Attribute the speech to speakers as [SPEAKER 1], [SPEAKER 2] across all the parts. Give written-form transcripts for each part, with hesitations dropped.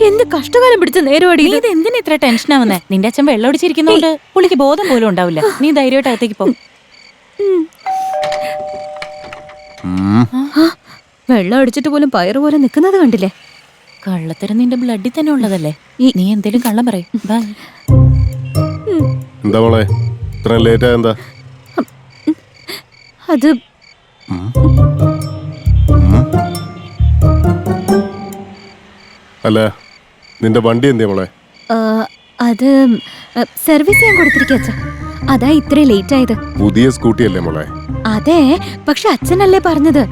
[SPEAKER 1] എന്ത് കഷ്ടകാലം പിടിച്ച നേരവാടി.
[SPEAKER 2] ഇത് എന്തിനാ ഇത്ര ടെൻഷനാവുന്നേ? നിന്റെ അച്ഛൻ വെള്ളം ഒടിച്ചിരിക്കുന്നോണ്ട് പുള്ളിക്ക് ബോധം പോലും ഉണ്ടാവില്ല. നീ ധൈര്യമായിട്ട് അകത്തേക്ക് പോ.
[SPEAKER 1] വെള്ളം അടിച്ചിട്ട് പോലും പയറ് പോലെ നിക്കുന്നത് കണ്ടില്ലേ?
[SPEAKER 2] കള്ളത്തരം നിന്റെ ബ്ലഡിൽ തന്നെ ഉള്ളതല്ലേ. നീ എന്തേലും കള്ളം പറയും.
[SPEAKER 3] എന്താ മോളെ ഇത്ര ലേറ്റ് ആയെന്താ?
[SPEAKER 1] അത്
[SPEAKER 3] അല്ല നിന്റെ വണ്ടി എന്തിയാ മോളെ?
[SPEAKER 1] അത് സർവീസ് ചെയ്യാൻ കൊടുത്തിരിക്കച്ച. അതാ ഇത്രയും ലേറ്റ് ആയത്.
[SPEAKER 3] പുതിയ സ്കൂട്ടി അല്ലേ മോളെ?
[SPEAKER 1] അതെ, പക്ഷെ അച്ഛനല്ലേ പറഞ്ഞത്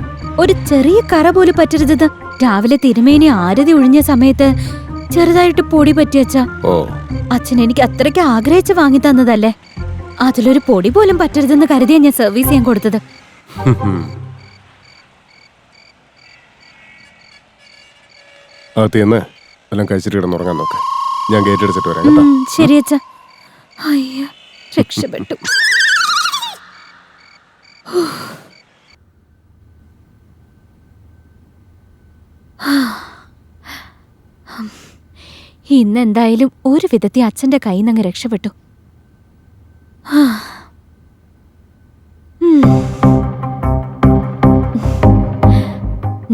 [SPEAKER 1] ഒരു ചെറിയ കറ പോലും പറ്റരുത്. രാവിലെ തിരുമേനി ആരതി ഒഴിഞ്ഞ സമയത്ത് ചെറുതായിട്ട് പൊടി പറ്റിയച്ച. അച്ഛൻ എനിക്ക് അത്രയ്ക്ക് ആഗ്രഹിച്ച് വാങ്ങി തന്നതല്ലേ. അതിലൊരു പൊടി പോലും പറ്റരുതെന്ന് കരുതിയാ ഞാൻ സർവീസ് ചെയ്യാൻ കൊടുത്തത്.
[SPEAKER 3] എല്ലാം കഴിച്ചിട്ട് കിടന്നുറങ്ങാൻ നോക്ക്. ഞാൻ ഗേറ്റ് അടിച്ചിട്ട് വരാം കേട്ടോ.
[SPEAKER 1] ശരി അച്ഛ. അയ്യോ, രക്ഷപ്പെട്ടു. ഇന്നെന്തായാലും ഒരു വിധത്തിൽ അച്ഛന്റെ കയ്യിൽ നിന്ന് രക്ഷപ്പെട്ടു.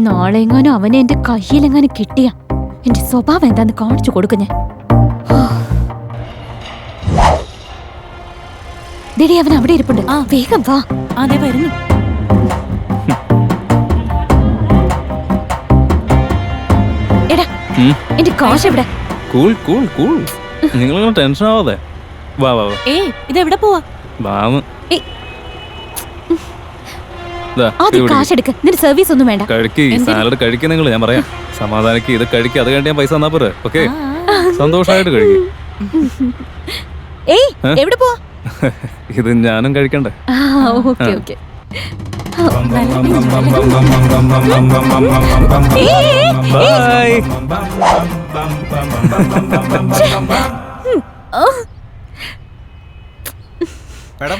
[SPEAKER 1] നാളെ എങ്ങാനും അവനെ എന്റെ കയ്യിലെങ്ങാനും കിട്ടിയ എന്റെ സ്വഭാവം എന്താന്ന് കാണിച്ചു കൊടുക്കും ഞാൻ. ദേടി, അവൻ അവിടെ ഇരിപ്പുണ്ട്. വേഗം വാ.
[SPEAKER 2] അതെ വരുന്നു.
[SPEAKER 1] എടാ, എന്റെ കാശ് എവിടെ?
[SPEAKER 4] കൂൾ കൂൾ കൂൾ, നിങ്ങൾ ടെൻഷൻ ആവാതെ. വാ വാ.
[SPEAKER 2] ഇതെവിടെ പോവാ?
[SPEAKER 1] കാശ് എടുക്ക്. നിന്റെ സർവീസ് ഒന്നും വേണ്ട.
[SPEAKER 4] കഴിക്ക്, സാലഡ് കഴിക്കുക. നിങ്ങൾ ഞാൻ പറയാം, സമാധാനിക്ക്. ഇത് കഴിക്കുക, അത് കഴിഞ്ഞ് ഞാൻ പൈസ തന്നാ പോരെ. ഓക്കെ, സന്തോഷമായിട്ട് കഴിക്കും.
[SPEAKER 1] എവിടെ പോവാ?
[SPEAKER 4] ഇത് ഞാനും കഴിക്കണ്ടേ?
[SPEAKER 1] Okay okay.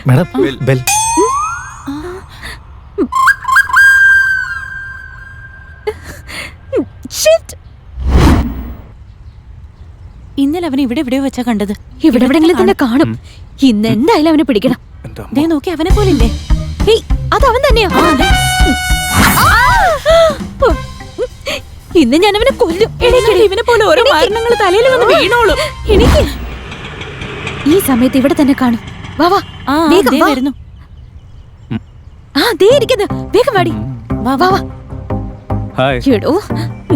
[SPEAKER 5] Madam bell.
[SPEAKER 2] ഇന്നലെ അവൻ ഇവിടെ എവിടെയോ വെച്ചാ കണ്ടത്.
[SPEAKER 1] ഇവിടെ എവിടെങ്കിലും തന്നെ കാണും. ഇന്ന് എന്തായാലും അവനെ പിടിക്കണം.
[SPEAKER 2] ദേ നോക്കി, അവനെ പോലില്ലേ?
[SPEAKER 1] അത് അവൻ തന്നെയാ. ഇന്ന് ഞാൻ അവനെ കൊല്ലും.
[SPEAKER 2] ഇവനെ പോലെ ഓരോ മരണങ്ങൾ തലയിൽ വന്ന് വീണോളും.
[SPEAKER 1] എനിക്ക് ഈ സമയത്ത് ഇവിടെ തന്നെ കാണും. വാ വാ, വേഗം വാ.
[SPEAKER 2] വരുന്നു.
[SPEAKER 1] ദേ ഇരിക്കുന്നു. വേഗം വാടി. വാ വാ വാ.
[SPEAKER 4] ഹായ്.
[SPEAKER 1] എടോ,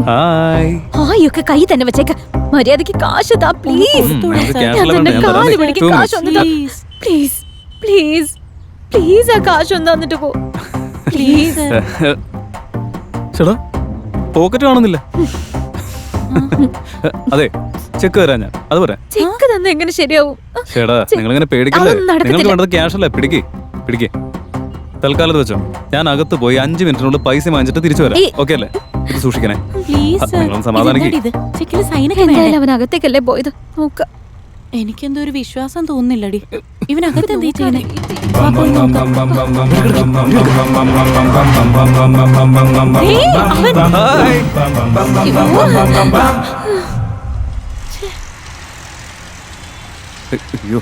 [SPEAKER 4] ഹായ്.
[SPEAKER 1] ഹായ് ഒക്കെ കൈ തന്നെ വെച്ചേക്ക. മര്യാദക്ക് കാശ് താ പ്ലീസ്. കാശ് ഒന്ന് താ പ്ലീസ് പ്ലീസ് പ്ലീസ്. ആ കാശ് ഒന്ന് തന്നിട്ട് പോ പ്ലീസ്.
[SPEAKER 4] ചേട്ടാ, പോക്കറ്റ് കാണുന്നില്ല. അതെ, ചെക്ക് തരാം ഞാൻ. അത് പറയാം.
[SPEAKER 1] ചെക്ക് തന്നെ എങ്ങനെ ശരിയാവും?
[SPEAKER 4] ചേട്ടാ, നിങ്ങളിങ്ങനെ പേടിക്കല്ലേ. നിങ്ങൾക്ക് വേണ്ടത് ക്യാഷ് അല്ലേ. പിടിക്കേ പിടിക്കേ. തൽക്കാലത്ത് വെച്ചോ, ഞാൻ അകത്ത് പോയി 5 മിനിറ്റിനുള്ളിൽ പൈസ വാങ്ങിച്ചിട്ട് തിരിച്ചു വരാം. ഓക്കെ അല്ലേ? ഇത് സൂക്ഷിക്കണേ.
[SPEAKER 1] എന്തായാലും അവൻ അകത്തേക്കല്ലേ പോയത്. നോക്ക.
[SPEAKER 2] എനിക്കെന്തോ ഒരു വിശ്വാസം തോന്നുന്നില്ലടി. ഇവനകത്ത് എന്താ ചെയ്യുന്നേ?
[SPEAKER 4] അയ്യോ,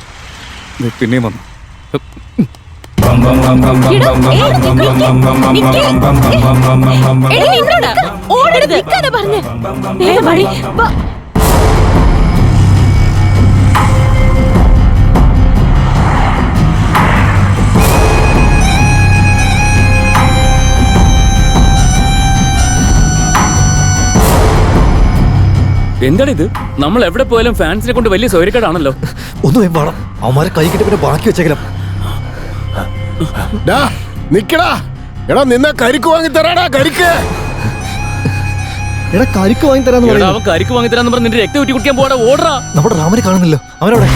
[SPEAKER 4] പിന്നെയും വന്നു.
[SPEAKER 6] എന്താണിത്? നമ്മൾ എവിടെ പോയാലും ഫാൻസിനെ കൊണ്ട് വലിയ സൗകര്യക്കേടാണല്ലോ.
[SPEAKER 5] ഒന്നും വേണം, അവന്മാരെ കൈ കിട്ടി പിന്നെ ബാക്കി വെച്ചേക്കലും.
[SPEAKER 3] നിക്കടാ, എടാ നിന്നെ കരിക്ക് വാങ്ങി തരാടാ. കരിക്ക്
[SPEAKER 5] എടാ, കരിക്ക് വാങ്ങി തരാന്ന് പറഞ്ഞു.
[SPEAKER 6] അവൻ കരിക്ക് വാങ്ങി തരാന്ന് പറഞ്ഞ് നിന്റെ രക്തം ഊറ്റി കുടിക്കാൻ പോടാ. ഓടറാ.
[SPEAKER 5] നമ്മുടെ രാമനെ കാണുന്നില്ല. അവനവിടെ.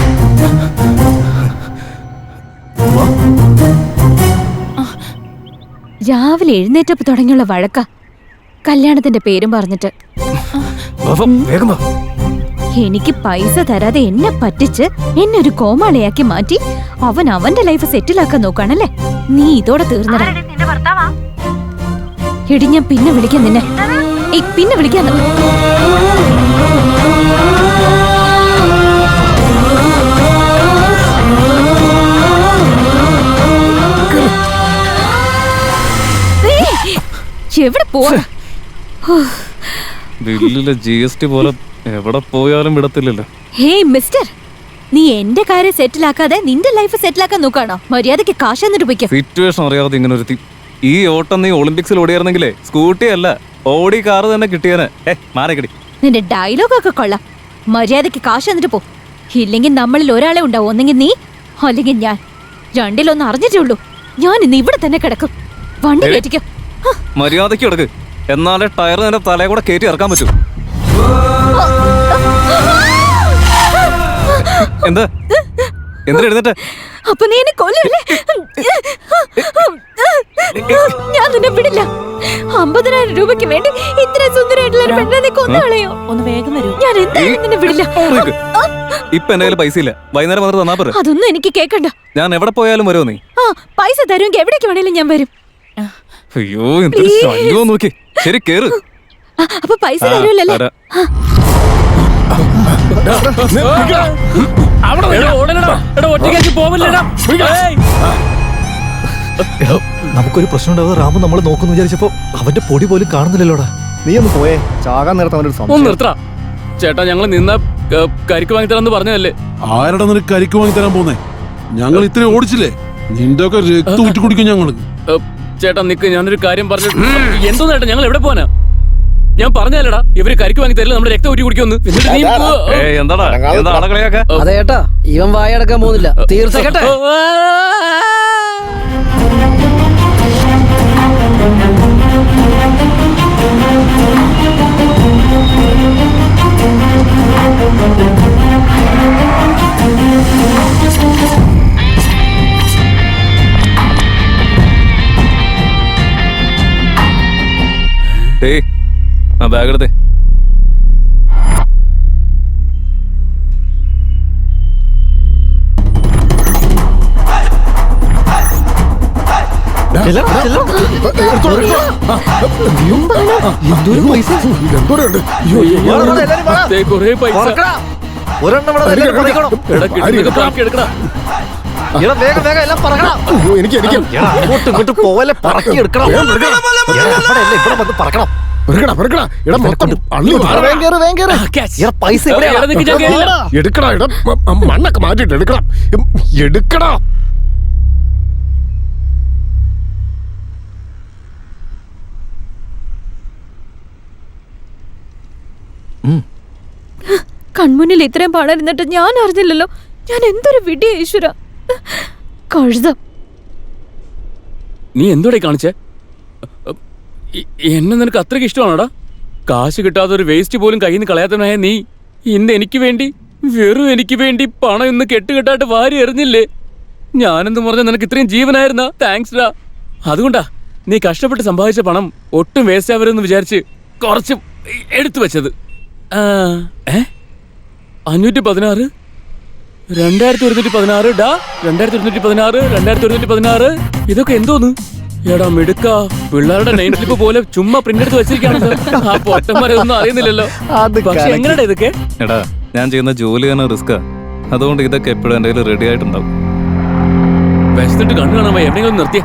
[SPEAKER 1] രാവിലെ എഴുന്നേറ്റപ്പോ തുടങ്ങിയുള്ള വഴക്ക. കല്യാണത്തിന്റെ പേരും പറഞ്ഞിട്ട്. എനിക്ക് പൈസ തരാതെ എന്നെ പറ്റിച്ച് എന്നെ ഒരു കോമാളിയാക്കി മാറ്റി അവൻ അവന്റെ ലൈഫ് സെറ്റിലാക്കാൻ നോക്കാണല്ലേ. നീ ഇതോടെ തീർന്നടാ. ഇടി, ഞാൻ പിന്നെ വിളിക്കാം നിന്നെ. പിന്നെ വിളിക്കാം. എവിടെ പോവാ?
[SPEAKER 4] ബില്ലിലെ GST പോലെ എവിടെ പോയാലും വിടത്തില്ലല്ലോ.
[SPEAKER 1] ഹേയ് മിസ്റ്റർ, നീ എന്റെ കാര്യം സെറ്റിലാക്കാതെ നിന്റെ ലൈഫ് സെറ്റിലാക്കാൻ നോക്കാണോ? മര്യാദക്ക് കാശ് എന്നിട്ട് പോയിക്കോ.
[SPEAKER 4] സിറ്റുവേഷൻ അറിയാതെ ഇങ്ങനെ ഒരുത്തി. ഈ ഓട്ടം നീ ഒളിമ്പിക്സിൽ ഓടിയായിരുന്നെങ്കിലേ സ്കൂട്ടി അല്ല ഓടി കാറ് തന്നെ കിട്ടിയേനെ. മാറിക്കടി.
[SPEAKER 1] നിന്റെ ഡയലോഗൊക്കെ കൊള്ളാം. മര്യാദക്ക് കാശ് എന്നിട്ട് പോ. ഇല്ലെങ്കിൽ നമ്മളിൽ ഒരാളെ ഉണ്ടാവും. ഒന്നെങ്കിൽ നീ അല്ലെങ്കിൽ ഞാൻ. രണ്ടിലൊന്നും അറിഞ്ഞിട്ടേ ഉള്ളൂ. ഞാൻ ഇന്ന് ഇവിടെ തന്നെ കിടക്കും. വണ്ടി കയറ്റിക്കോ.
[SPEAKER 4] മര്യാദയ്ക്ക് കിടക്ക്. എന്നാലേ ടയർ നിന്റെ തലയെ കൂടെ കയറ്റി ഇറക്കാൻ പറ്റൂ. എന്താ എന്തിനാ എഴുന്നേറ്റ്?
[SPEAKER 1] അപ്പൊ നീ എന്നെ കൊല്ലല്ലേ? ഞാൻ നിന്നെ വിടില്ല. 50,000 രൂപയ്ക്ക് വേണ്ടി ഇത്ര സുന്ദരമായിട്ടുള്ള ഒരു പെണ്ണെ നീ കൊന്നു കളയോ?
[SPEAKER 2] ഒന്ന് വേഗം വരൂ.
[SPEAKER 1] ഞാൻ എന്തായാലും നിന്നെ വിടില്ല.
[SPEAKER 4] ഇപ്പൊ എന്റെ കയ്യിൽ പൈസ ഇല്ല. വൈകുന്നേരം മാത്രം തന്നാ പോരെ.
[SPEAKER 1] അതൊന്നും എനിക്ക് കേക്കണ്ട.
[SPEAKER 4] ഞാൻ എവിടെ പോയാലും വരുമോ നീ?
[SPEAKER 1] പൈസ തരുമെങ്കിൽ എവിടേക്ക് വേണേലും ഞാൻ വരും.
[SPEAKER 4] അയ്യോ എന്തൊരു ശല്യോ നോക്കി. ശരി കേറ്.
[SPEAKER 1] അപ്പൊ പൈസ തരുമല്ലേ?
[SPEAKER 4] തരാം.
[SPEAKER 6] ഒറ്റയ്ക്ക് പോവില്ലടാ.
[SPEAKER 5] നമുക്കൊരു പ്രശ്നം ഉണ്ടാവാതെ രാമു നമ്മളെ നോക്കുന്നു വിചാരിച്ചപ്പോ അവന്റെ പൊടി പോലും കാണുന്നില്ലല്ലോടാ.
[SPEAKER 3] നീ ഒന്ന് പോയേ, ചാകാൻ നേരത്തെ അവനൊരു
[SPEAKER 6] ഒന്ന് നിർത്തടാ ചേട്ടാ. ഞങ്ങൾ നിന്ന കരിക്ക് വാങ്ങിത്തരാന്ന് പറഞ്ഞതല്ലേ?
[SPEAKER 7] ആരുടെ നിനക്ക് കരിക്ക് വാങ്ങി തരാൻ പോന്നേ? ഞങ്ങൾ ഇത്രയും ഓടിച്ചില്ലേ? നിന്റെ ഒക്കെ രക്തം ഊറ്റി കുടിക്കും ഞങ്ങള്.
[SPEAKER 6] ചേട്ടാ നിക്ക്, ഞാനൊരു കാര്യം പറഞ്ഞു. എന്തോ ചേട്ടാ, ഞങ്ങൾ എവിടെ പോനാ? ഞാൻ പറഞ്ഞല്ലടാ ഇവര് കരിക്ക് വാങ്ങി തരില്ല, നമ്മുടെ രക്തം ഊറ്റി കുടിക്കുമെന്ന്. എന്നിട്ട് നീ
[SPEAKER 4] എന്താടാ എന്താ അടക്കളയൊക്കെ?
[SPEAKER 8] അതെ ഏട്ടാ, ഇവൻ വായടക്കാൻ പോകുന്നില്ല. തീർച്ചയായിട്ടെ.
[SPEAKER 4] ആ ബാഗ് എടുത്തേ.
[SPEAKER 6] കൊറേ പൈസ
[SPEAKER 5] ഒരെണ്ണം ഇവിടെ എല്ലാവരും പറക്കണം.
[SPEAKER 6] എടുക്കടാ.
[SPEAKER 5] എടാ, വേഗം വേഗം എല്ലാം പറക്കണം.
[SPEAKER 3] എനിക്ക്
[SPEAKER 5] എടാ, അങ്ങോട്ടും ഇങ്ങോട്ടും പോവല്ലേ, പറക്കി എടുക്കണം. എടാ, അവിടെയല്ല, ഇവിടെ വന്ന് പറക്കണം.
[SPEAKER 3] മൊത്തം അള്ളി
[SPEAKER 5] എടാ, പൈസ എവിടെയാ?
[SPEAKER 3] എടുക്കടാ. ഇട മണ്ണൊക്കെ മാറ്റിട്ട് എടുക്കണം. എടുക്കടാ.
[SPEAKER 1] കൺമുന്നിൽ ഇത്രയും പണം ഇരുന്നിട്ട് ഞാൻ അറിഞ്ഞില്ലല്ലോ. ഞാൻ എന്തൊരു വിഡിയ ഈശ്വര. കഴുത.
[SPEAKER 6] നീ എന്തോടെ കാണിച്ചേ? എന്നെ നിനക്ക് അത്രയ്ക്ക് ഇഷ്ടമാണോടാ? കാശ് കിട്ടാതെ ഒരു വേസ്റ്റ് പോലും കയ്യിൽ നിന്ന് കളയാത്തവനായ നീ ഇന്ന് എനിക്ക് വേണ്ടി, വെറും എനിക്ക് വേണ്ടി പണം ഇന്ന് കെട്ടുകെട്ടായിട്ട് വാരി എറിഞ്ഞില്ലേ? ഞാനെന്ന് പറഞ്ഞാൽ നിനക്ക് ഇത്രയും ജീവനായിരുന്നാ? താങ്ക്സ് ഡാ. അതുകൊണ്ടാ നീ കഷ്ടപ്പെട്ട് സമ്പാദിച്ച പണം ഒട്ടും വേസ്റ്റ് ആവരുതെന്ന് വിചാരിച്ച് കുറച്ച് എടുത്തു വെച്ചത്. 516 2116 ഡാ. 2116 2116 ഇതൊക്കെ എന്തോന്ന്? എടാ മിടുക്ക, പിള്ളേരുടെ നെയിം സ്ലിപ്പ് പോലെ ചുമ്മാ പ്രിന്റ് എടുത്ത് വെച്ചിരിക്കുകയാണല്ലോ. ആ പൊട്ടന്മാരൊന്നും അറിയുന്നില്ലല്ലോ. പക്ഷെ എങ്ങനെയാ ഇതൊക്കെ?
[SPEAKER 4] എടാ, ഞാൻ ചെയ്യുന്ന ജോലി തന്നെ റിസ്ക്കാ. അതുകൊണ്ട് ഇതൊക്കെ എപ്പോഴും എന്റെ കയ്യിൽ റെഡി ആയിട്ടുണ്ടാവും.
[SPEAKER 6] വിശന്നിട്ട് കണ്ണു കാണാൻ എവിടെയെങ്കിലും നിർത്തിയേ.